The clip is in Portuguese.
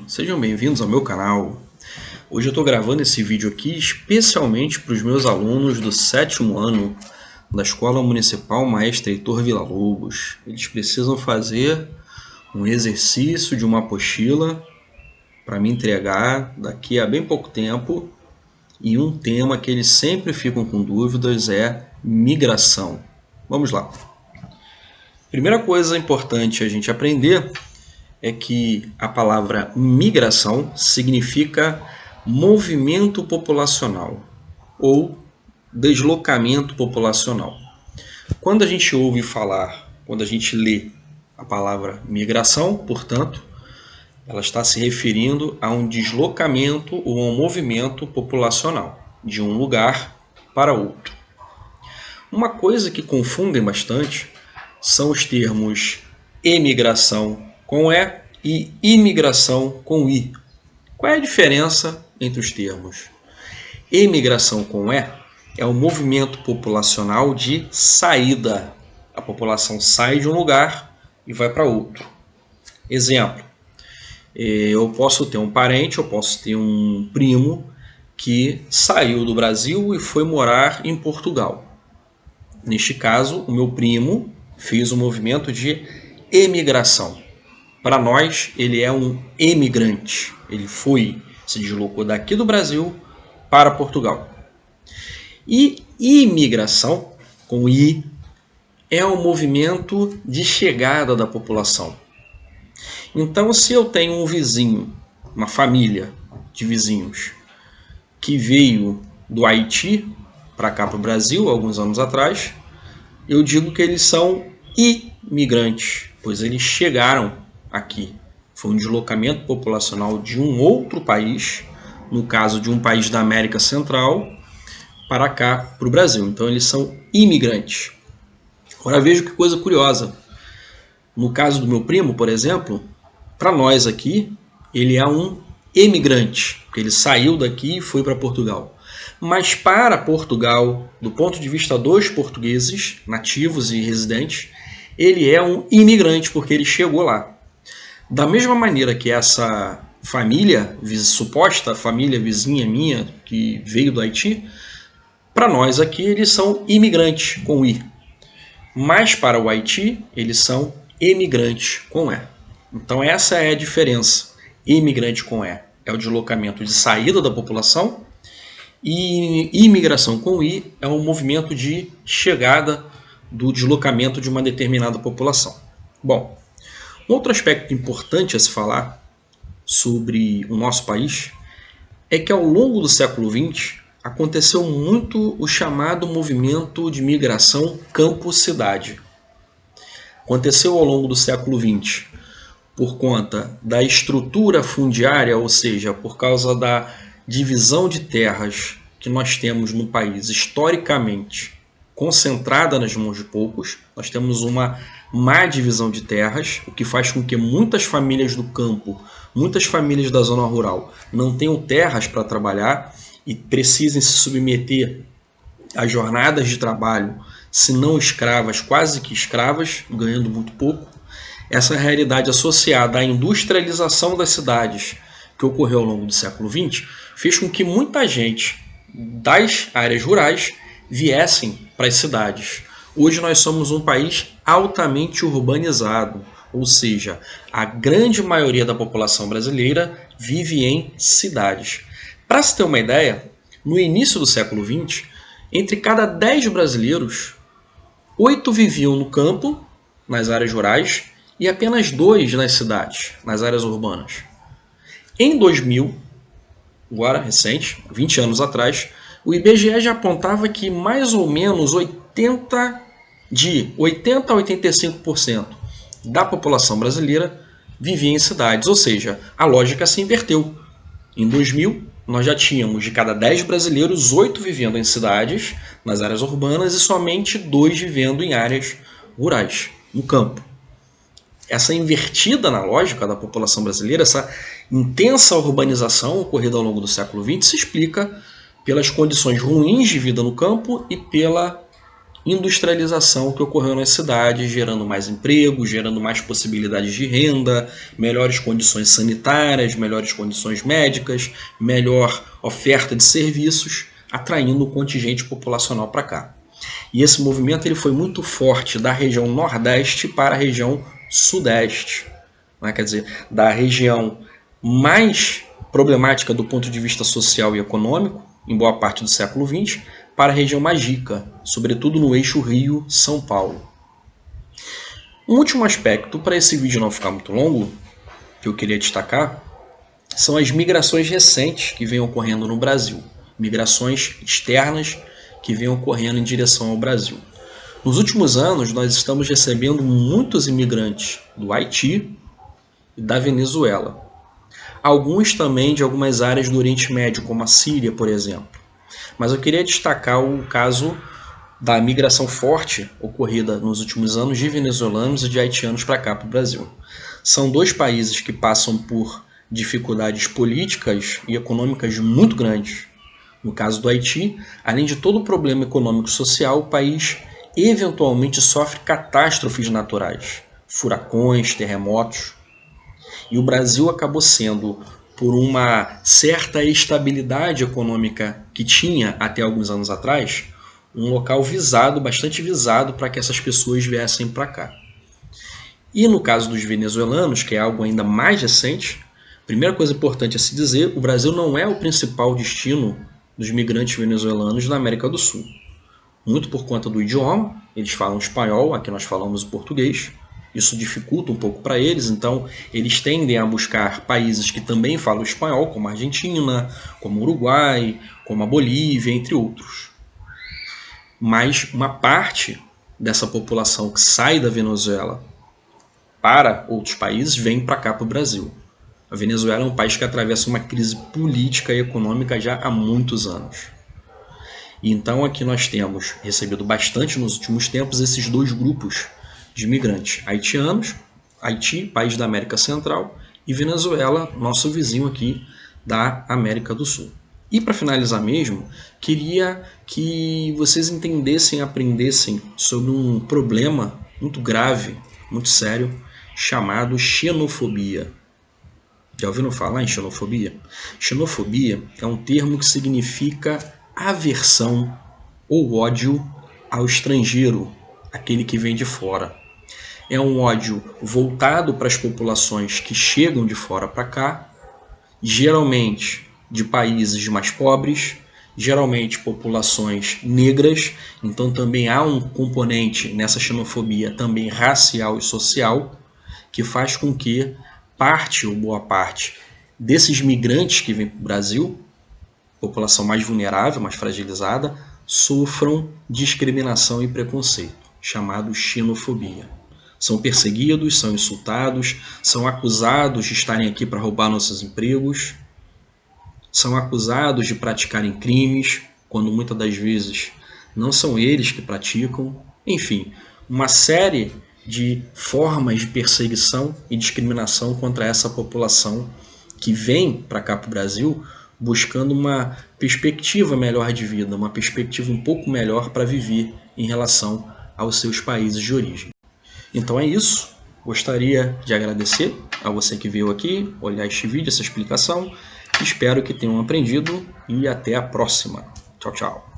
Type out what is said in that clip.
sejam bem-vindos ao meu canal. Hoje eu estou gravando esse vídeo aqui especialmente para os meus alunos do 7º ano da Escola Municipal Maestre Heitor Villa-Lobos. Eles precisam fazer um exercício de uma apostila para me entregar daqui a bem pouco tempo, e um tema que eles sempre ficam com dúvidas é migração. Vamos lá. Primeira coisa importante a gente aprender é que a palavra migração significa movimento populacional ou deslocamento populacional. Quando a gente ouve falar, quando a gente lê a palavra migração, portanto, ela está se referindo a um deslocamento ou a um movimento populacional de um lugar para outro. Uma coisa que confundem bastante são os termos emigração com E e imigração com I. Qual é a diferença entre os termos? Emigração com E é o movimento populacional de saída. A população sai de um lugar e vai para outro. Exemplo, eu posso ter um parente, eu posso ter um primo que saiu do Brasil e foi morar em Portugal. Neste caso, o meu primo fez um movimento de emigração. Para nós, ele é um emigrante. Ele se deslocou daqui do Brasil para Portugal. E imigração, com I, é o movimento de chegada da população. Então, se eu tenho um vizinho, uma família de vizinhos, que veio do Haiti para cá para o Brasil, alguns anos atrás, eu digo que eles são imigrantes, pois eles chegaram aqui. Foi um deslocamento populacional de um outro país, no caso de um país da América Central, para cá, para o Brasil. Então eles são imigrantes. Agora veja que coisa curiosa. No caso do meu primo, por exemplo, para nós aqui, ele é um emigrante, porque ele saiu daqui e foi para Portugal. Mas para Portugal, do ponto de vista dos portugueses, nativos e residentes, ele é um imigrante, porque ele chegou lá. Da mesma maneira que essa família, suposta família vizinha minha, que veio do Haiti, para nós aqui eles são imigrantes, com I. Mas para o Haiti, eles são emigrantes, com E. Então essa é a diferença. Imigrante com E é o deslocamento de saída da população, e imigração com I é o movimento de chegada do deslocamento de uma determinada população. Bom, um outro aspecto importante a se falar sobre o nosso país é que ao longo do século XX aconteceu muito o chamado movimento de migração campo-cidade. Aconteceu ao longo do século XX por conta da estrutura fundiária, ou seja, por causa da divisão de terras que nós temos no país historicamente concentrada nas mãos de poucos. Nós temos uma má divisão de terras, o que faz com que muitas famílias do campo, muitas famílias da zona rural não tenham terras para trabalhar e precisem se submeter a jornadas de trabalho, se não escravas, quase que escravas, ganhando muito pouco. Essa realidade associada à industrialização das cidades que ocorreu ao longo do século XX fez com que muita gente das áreas rurais viessem para as cidades. Hoje nós somos um país altamente urbanizado, ou seja, a grande maioria da população brasileira vive em cidades. Para se ter uma ideia, no início do século XX, entre cada 10 brasileiros, 8 viviam no campo, nas áreas rurais, e apenas 2 nas cidades, nas áreas urbanas. Em 2000, agora recente, 20 anos atrás, o IBGE já apontava que mais ou menos 80 a 85% da população brasileira vivia em cidades, ou seja, a lógica se inverteu. Em 2000, nós já tínhamos de cada 10 brasileiros, 8 vivendo em cidades, nas áreas urbanas, e somente 2 vivendo em áreas rurais, no campo. Essa invertida na lógica da população brasileira, essa intensa urbanização ocorrida ao longo do século XX, se explica pelas condições ruins de vida no campo e pela industrialização que ocorreu nas cidades, gerando mais emprego, gerando mais possibilidades de renda, melhores condições sanitárias, melhores condições médicas, melhor oferta de serviços, atraindo o contingente populacional para cá. E esse movimento ele foi muito forte da região Nordeste para a região Sudeste, né? Quer dizer, da região mais problemática do ponto de vista social e econômico, em boa parte do século XX, para a região mais rica, sobretudo no eixo Rio-São Paulo. Um último aspecto, para esse vídeo não ficar muito longo, que eu queria destacar, são as migrações recentes que vêm ocorrendo no Brasil. Migrações externas que vêm ocorrendo em direção ao Brasil. Nos últimos anos, nós estamos recebendo muitos imigrantes do Haiti e da Venezuela. Alguns também de algumas áreas do Oriente Médio, como a Síria, por exemplo. Mas eu queria destacar o caso da migração forte ocorrida nos últimos anos de venezuelanos e de haitianos para cá, para o Brasil. São dois países que passam por dificuldades políticas e econômicas muito grandes. No caso do Haiti, além de todo o problema econômico e social, o país eventualmente sofre catástrofes naturais, furacões, terremotos. E o Brasil acabou sendo, por uma certa estabilidade econômica que tinha até alguns anos atrás, um local visado, bastante visado para que essas pessoas viessem para cá. E no caso dos venezuelanos, que é algo ainda mais recente, a primeira coisa importante a se dizer, o Brasil não é o principal destino dos migrantes venezuelanos na América do Sul. Muito por conta do idioma, eles falam espanhol, aqui nós falamos o português. Isso dificulta um pouco para eles, então eles tendem a buscar países que também falam espanhol, como a Argentina, como o Uruguai, como a Bolívia, entre outros. Mas uma parte dessa população que sai da Venezuela para outros países vem para cá, para o Brasil. A Venezuela é um país que atravessa uma crise política e econômica já há muitos anos. E então aqui nós temos recebido bastante nos últimos tempos esses dois grupos de imigrantes, haitianos, Haiti, país da América Central, e Venezuela, nosso vizinho aqui da América do Sul. E para finalizar mesmo, queria que vocês entendessem e aprendessem sobre um problema muito grave, muito sério, chamado xenofobia. Já ouviram falar em xenofobia? Xenofobia é um termo que significa aversão ou ódio ao estrangeiro, aquele que vem de fora. É um ódio voltado para as populações que chegam de fora para cá, geralmente de países mais pobres, geralmente populações negras, então também há um componente nessa xenofobia também racial e social, que faz com que parte ou boa parte desses migrantes que vêm para o Brasil, população mais vulnerável, mais fragilizada, sofram discriminação e preconceito, chamado xenofobia. São perseguidos, são insultados, são acusados de estarem aqui para roubar nossos empregos, são acusados de praticarem crimes, quando muitas das vezes não são eles que praticam. Enfim, uma série de formas de perseguição e discriminação contra essa população que vem para cá, para o Brasil, buscando uma perspectiva melhor de vida, uma perspectiva um pouco melhor para viver em relação aos seus países de origem. Então é isso. Gostaria de agradecer a você que veio aqui olhar este vídeo, essa explicação. Espero que tenham aprendido e até a próxima. Tchau, tchau.